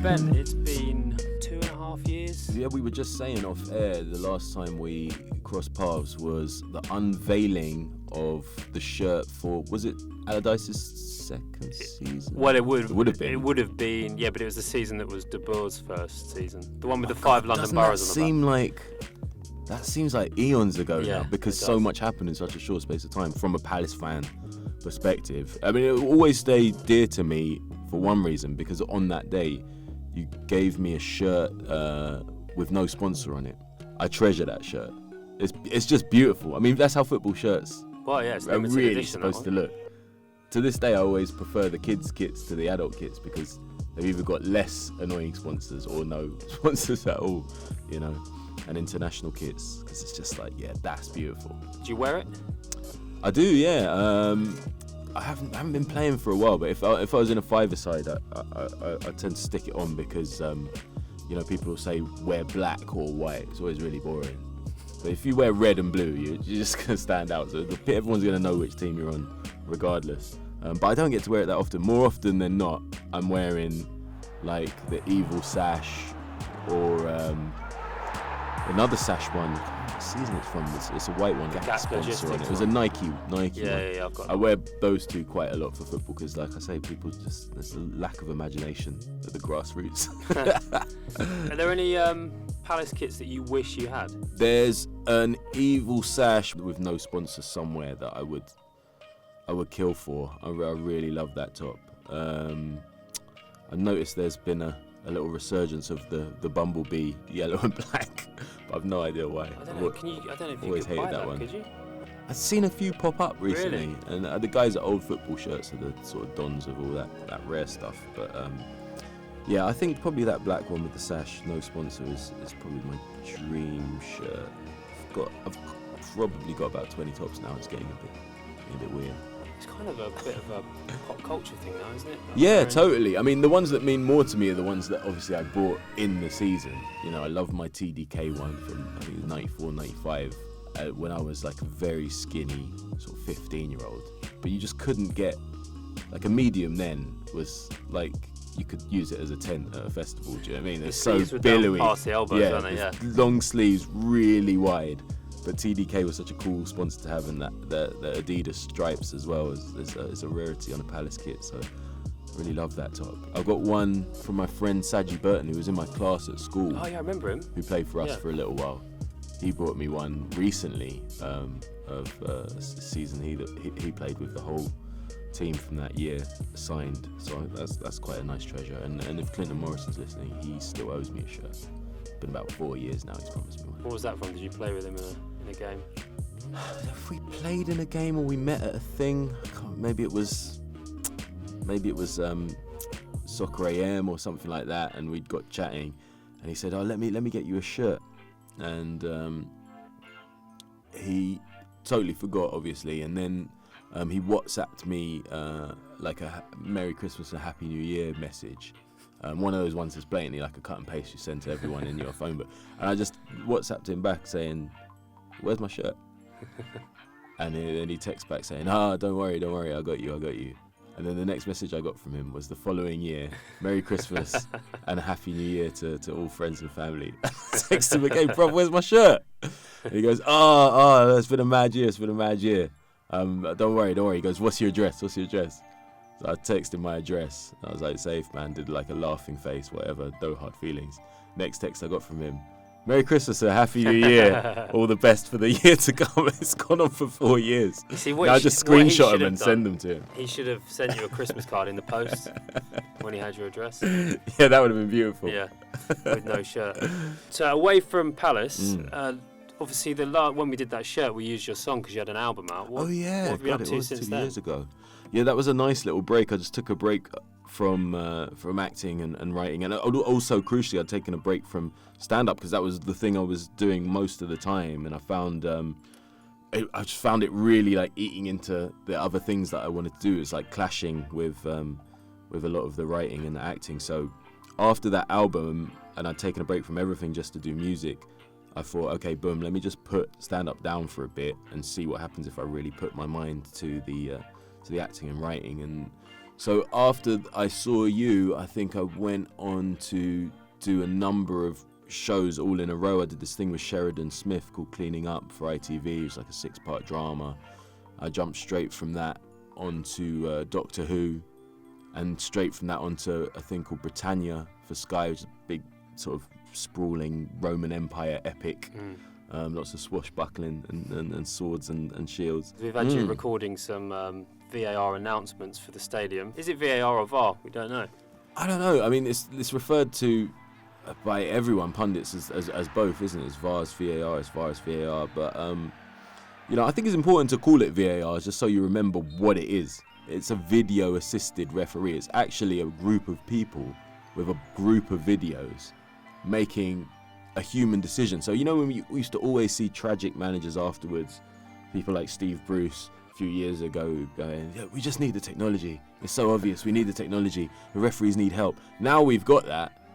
event. It's been 2.5 years. Yeah, we were just saying off air the last time we crossed paths was the unveiling of the shirt for, was it Allardyce's second season? Well, it would have been. It would have been, yeah, but it was the season that was De Boer's first season. The one with the 5 London boroughs on the back. That seems like eons ago Yeah, now, because it so does. much happened in such a short space of time from a Palace fan perspective. I mean, it will always stay dear to me for one reason, because on that day, you gave me a shirt with no sponsor on it. I treasure that shirt. It's just beautiful. I mean, that's how football shirts Well, yeah, it's are limited really edition, that supposed to one. look. To this day, I always prefer the kids' kits to the adult kits, because they've either got less annoying sponsors or no sponsors at all, you know, and international kits, because it's just like, yeah, that's beautiful. Do you wear it? I do, yeah. I haven't been playing for a while, but if I was in a five-a-side, I tend to stick it on because, you know, people will say wear black or white. It's always really boring. But if you wear red and blue, you're just going to stand out. So everyone's going to know which team you're on, regardless. But I don't get to wear it that often. More often than not, I'm wearing like the evil sash or another sash one. What season it's from? It's a white one. Gap sponsor on it. It was one. a Nike one. Yeah, I've got I wear those two quite a lot for football because, like I say, there's a lack of imagination at the grassroots. Are there any Palace kits that you wish you had? There's an evil sash with no sponsor somewhere that I would kill for. I really love that top. I've noticed there's been a little resurgence of the Bumblebee yellow and black, but I've no idea why. I don't know if you always could buy hated that one. could you? I've seen a few pop up recently, Really? and the guys at Old Football Shirts are the sort of dons of all that rare stuff. But yeah, I think probably that black one with the sash, no sponsor, is probably my dream shirt. I've probably got about 20 tops now. It's getting a bit weird. It's kind of a bit of a pop culture thing now, isn't it? Yeah, totally. I mean, the ones that mean more to me are the ones that obviously I bought in the season. You know, I love my TDK one from, I think it was 94, 95, when I was like a very skinny sort of 15-year-old. But you just couldn't get, like a medium then was like, you could use it as a tent at a festival, do you know what I mean? It's so billowy. Past the elbows, Yeah, aren't they? Yeah. long sleeves, really wide. But TDK was such a cool sponsor to have, and the Adidas stripes as well is a rarity on a Palace kit. So I really love that top. I've got one from my friend Saji Burton, who was in my class at school. Oh yeah, I remember him. Who played for us for a little while. He brought me one recently of a season he played with the whole team from that year signed. So that's quite a nice treasure. And if Clinton Morrison's listening, he still owes me a shirt. It's been about 4 years now. He's promised me one. What was that from? Did you play with him in a game? If we played in a game or we met at a thing, maybe it was Soccer AM or something like that, and we'd got chatting, and he said, "Oh, let me get you a shirt," and he totally forgot, obviously, and then he WhatsApped me like a Merry Christmas and Happy New Year message. One of those ones that's blatantly like a cut and paste you send to everyone in your phone book. And I just WhatsApped him back saying, "Where's my shirt?" And then he texts back saying, don't worry, I got you. And then the next message I got from him was the following year, "Merry Christmas and a Happy New Year to all friends and family." I text him again, "Bro, where's my shirt?" And he goes, it's been a mad year. Don't worry. He goes, what's your address? So I texted him my address. I was like, safe, man. Did like a laughing face, whatever. No hard feelings. Next text I got from him, "Merry Christmas and Happy New Year. All the best for the year to come." It's gone on for 4 years. You see, now I just screenshot them and send them to him. He should have sent you a Christmas card in the post when he had your address. Yeah, that would have been beautiful. Yeah, with no shirt. So away from Palace, obviously when we did that shirt, we used your song because you had an album out. What have you been up to since 2 then? years ago. Yeah, that was a nice little break. I just took a break from acting and writing, and also crucially, I'd taken a break from stand-up because that was the thing I was doing most of the time, and I found I just found it really like eating into the other things that I wanted to do. It's like clashing with a lot of the writing and the acting. So after that album, and I'd taken a break from everything just to do music, I thought, okay, boom, let me just put stand-up down for a bit and see what happens if I really put my mind to the acting and writing. And So after I saw you, I think I went on to do a number of shows all in a row. I did this thing with Sheridan Smith called Cleaning Up for ITV. It was like a 6-part drama. I jumped straight from that onto Doctor Who, and straight from that onto a thing called Britannia for Sky, which is a big sort of sprawling Roman Empire epic. Lots of swashbuckling and swords and shields. We've had you recording some VAR announcements for the stadium. Is it VAR or VAR? We don't know. I don't know. I mean, it's referred to by everyone, pundits, as both, isn't it? It's VAR's VAR, it's VAR's VAR. But, I think it's important to call it VAR just so you remember what it is. It's a video-assisted referee. It's actually a group of people with a group of videos making a human decision. So, when we used to always see tragic managers afterwards, people like Steve Bruce a few years ago going, yeah, we just need the technology. It's so obvious. We need the technology. The referees need help. Now we've got that.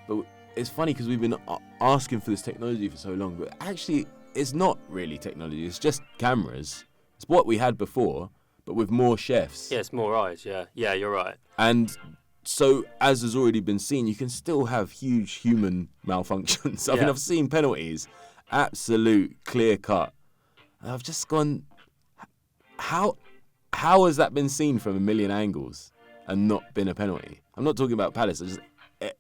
But it's funny because we've been asking for this technology for so long, but actually it's not really technology. It's just cameras. It's what we had before, but with more chefs. Yeah, it's more eyes, yeah. Yeah, you're right. And so, as has already been seen, you can still have huge human malfunctions. I mean, I've seen penalties, absolute clear-cut. And I've just gone, how has that been seen from a million angles and not been a penalty? I'm not talking about Palace, just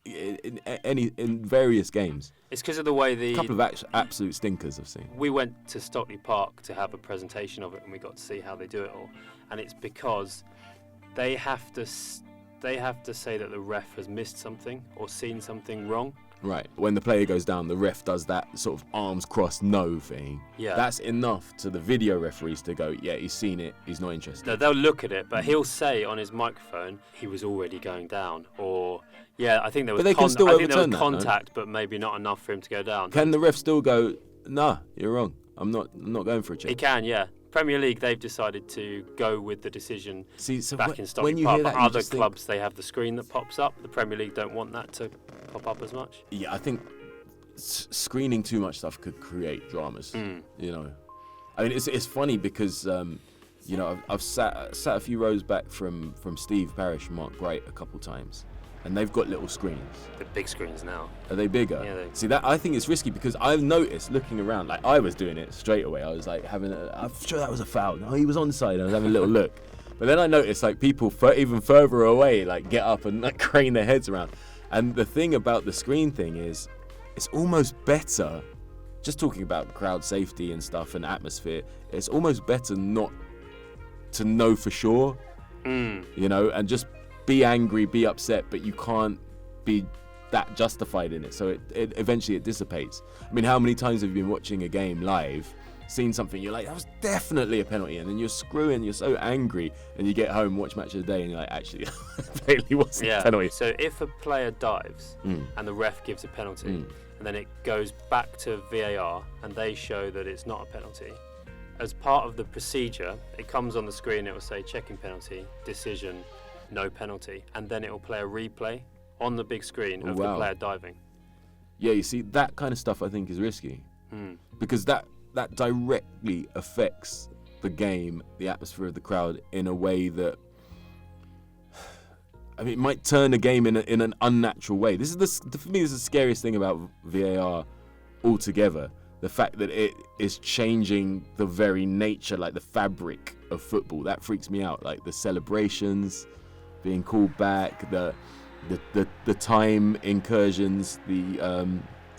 in various games. It's because of the way a couple of absolute stinkers I've seen. We went to Stockley Park to have a presentation of it, and we got to see how they do it all. And it's because they have to say that the ref has missed something or seen something wrong. Right. When the player goes down, the ref does that sort of arms crossed no thing. Yeah. That's enough to the video referees to go, yeah, he's seen it, he's not interested. No, they'll look at it, but he'll say on his microphone, he was already going down. Or, yeah, I think there was, contact, but maybe not enough for him to go down. Can the ref still go, nah, you're wrong, I'm not going for a check? He can, yeah. Premier League, they've decided to go with the decision back in Stockley when you Park. hear that, but other clubs, they have the screen that pops up. The Premier League don't want that to pop up as much. Yeah, I think screening too much stuff could create dramas. I mean, it's funny because I've sat a few rows back from Steve Parish and Mark Bright a couple times, and they've got little screens. They're big screens now. Are they bigger? Yeah. See, that I think it's risky because I've noticed looking around, like I was doing it straight away. I was like I'm sure that was a foul. No, he was onside. I was having a little look, but then I noticed like people even further away like get up and like crane their heads around. And the thing about the screen thing is, it's almost better. Just talking about crowd safety and stuff and atmosphere, it's almost better not to know for sure, and just be angry, be upset, but you can't be that justified in it. So it eventually dissipates. I mean, how many times have you been watching a game live, seen something, you're like, that was definitely a penalty, and then you're screwing, you're so angry, and you get home, watch Match of the Day, and you're like, actually, it clearly wasn't a penalty. So if a player dives and the ref gives a penalty, and then it goes back to VAR, and they show that it's not a penalty, as part of the procedure, it comes on the screen, it will say checking penalty, decision, no penalty, and then it will play a replay on the big screen of the player diving. Yeah, you see, that kind of stuff I think is risky, because that directly affects the game, the atmosphere of the crowd in a way that, I mean, it might turn a game in an unnatural way. For me, this is the scariest thing about VAR altogether. The fact that it is changing the very nature, like the fabric of football. That freaks me out. Like the celebrations being called back, the time incursions,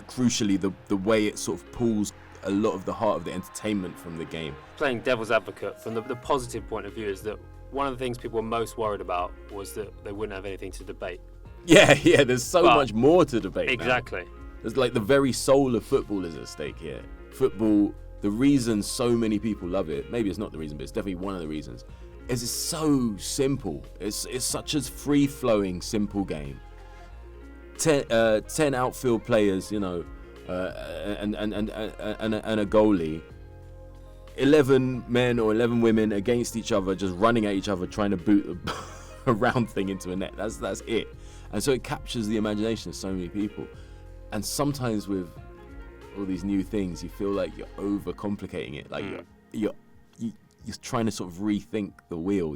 crucially the way it sort of pulls a lot of the heart of the entertainment from the game. Playing devil's advocate from the positive point of view is that one of the things people were most worried about was that they wouldn't have anything to debate. Yeah, there's so much more to debate. Exactly. Now. There's like the very soul of football is at stake here. Football, the reason so many people love it, maybe it's not the reason, but it's definitely one of the reasons, is it's so simple. It's such a free-flowing, simple game. 10 outfield players, and a goalie. 11 men or 11 women against each other, just running at each other, trying to boot a round thing into a net. That's it. And so it captures the imagination of so many people. And sometimes with all these new things, you feel like you're overcomplicating it. Like you're trying to sort of rethink the wheel,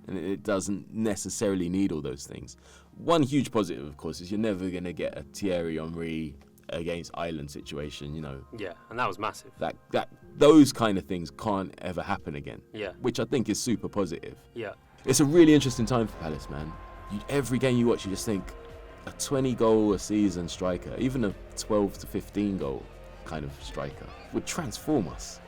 and it doesn't necessarily need all those things. One huge positive, of course, is you're never going to get a Thierry Henry against Ireland situation, you know. Yeah, and that was massive. That those kind of things can't ever happen again. Yeah. Which I think is super positive. Yeah. It's a really interesting time for Palace, man. Every game you watch, you just think a 20-goal a season striker, even a 12 to 15 goal kind of striker, would transform us.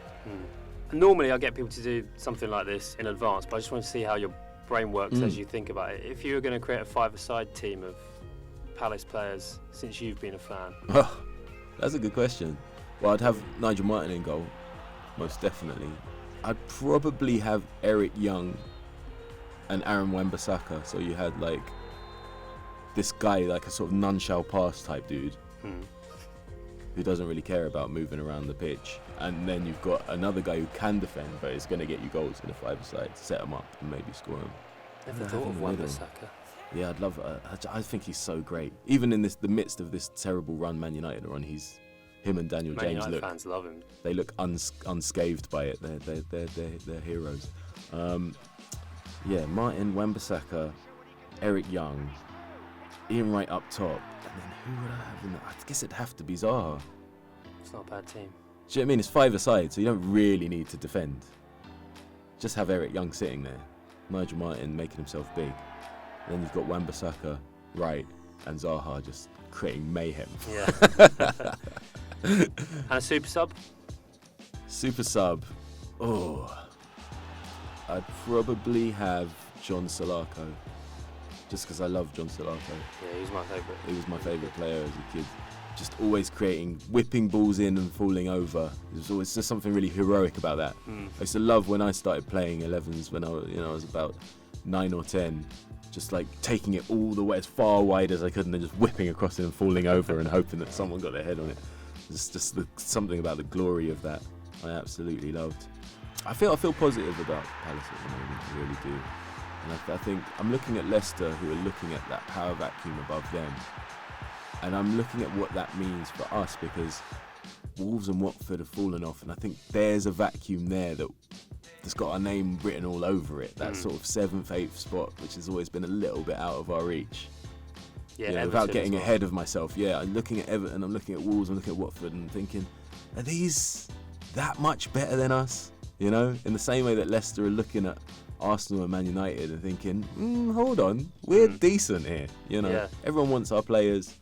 Normally, I get people to do something like this in advance, but I just want to see how your brain works as you think about it. If you were going to create a five-a-side team of Palace players since you've been a fan. Oh, that's a good question. Well, I'd have Nigel Martin in goal, most definitely. I'd probably have Eric Young and Aaron Wan-Bissaka. So you had like this guy, like a sort of none shall pass type dude, who doesn't really care about moving around the pitch. And then you've got another guy who can defend, but is going to get you goals in a five-a-side, set them up and maybe score them. Never thought of wan-bissaka. Yeah, I'd love. I think he's so great. Even in the midst of this terrible run Man United are on, him and Daniel Man James United fans love him. They look unscathed by it. They're heroes. Yeah, Martin, Wan-Bissaka, Eric Young, Ian Wright up top, and then who would I have in that? I guess it'd have to be Zaha. It's not a bad team. Do you know what I mean? It's five-a-side, so you don't really need to defend. Just have Eric Young sitting there, Nigel Martin making himself big. Then you've got Wan-Bissaka, Wright, and Zaha just creating mayhem. Yeah. And a super sub? Super sub. Oh, I'd probably have John Salako, just because I love John Salako. Yeah, he was my favourite. He was my favourite player as a kid. Just always whipping balls in and falling over. There's always just something really heroic about that. I used to love when I started playing 11s when I was about 9 or 10. Just like taking it all the way as far wide as I could and then just whipping across it and falling over and hoping that someone got their head on it. It's just something about the glory of that I absolutely loved. I feel positive about Palace at the moment, I really do. And I think I'm looking at Leicester, who are looking at that power vacuum above them. And I'm looking at what that means for us, because Wolves and Watford have fallen off, and I think there's a vacuum there that's got our name written all over it. That sort of 7th, 8th spot, which has always been a little bit out of our reach. Yeah, without getting ahead of myself. Yeah, I'm looking at Everton, I'm looking at Wolves, I'm looking at Watford, and thinking, are these that much better than us? You know, in the same way that Leicester are looking at Arsenal and Man United and thinking, hold on, we're decent here. You know, everyone wants our players.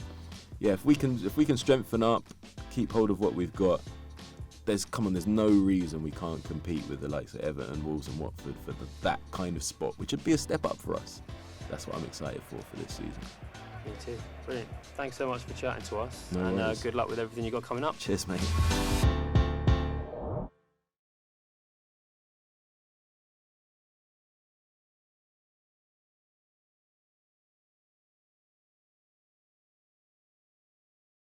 Yeah, if we can strengthen up, keep hold of what we've got, there's no reason we can't compete with the likes of Everton, Wolves and Watford for that kind of spot, which would be a step up for us. That's what I'm excited for this season. Me too. Brilliant. Thanks so much for chatting to us. No and worries. Good luck with everything you've got coming up. Cheers, mate.